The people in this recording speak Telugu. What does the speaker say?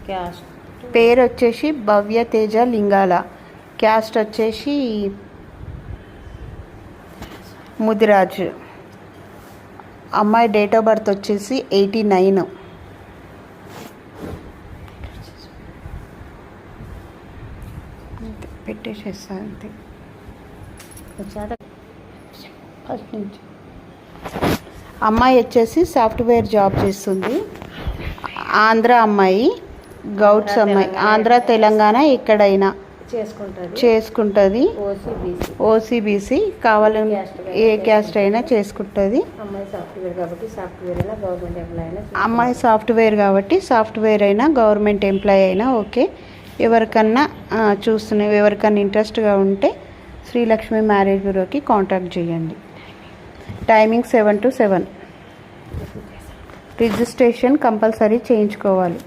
క్యాస్ట్ పేరు వచ్చేసి భవ్య తేజ లింగాల. క్యాస్ట్ వచ్చేసి ముదిరాజ్. అమ్మాయి డేట్ ఆఫ్ బర్త్ వచ్చేసి 89. పెట్టేసేస్తా అంతే. ఫస్ట్ నుంచి అమ్మాయి వచ్చేసి సాఫ్ట్వేర్ జాబ్ చేస్తుంది. ఆంధ్ర అమ్మాయి, గౌడ్స్ అమ్మాయి. ఆంధ్ర తెలంగాణ ఎక్కడైనా చేసుకుంటుంది. ఓసీబీసీ కావాలని ఏ క్యాస్ట్ అయినా చేసుకుంటుంది. అమ్మాయి సాఫ్ట్వేర్ కాబట్టి సాఫ్ట్వేర్ అయినా గవర్నమెంట్ ఎంప్లాయీ అయినా ఓకే. ఎవరికన్నా ఎవరికన్నా ఇంట్రెస్ట్గా ఉంటే శ్రీలక్ష్మి మ్యారేజ్ బ్యూరోకి కాంటాక్ట్ చేయండి. Timing 7 to 7. రిజిస్ట్రేషన్ కంపల్సరీ చేయించుకోవాలి.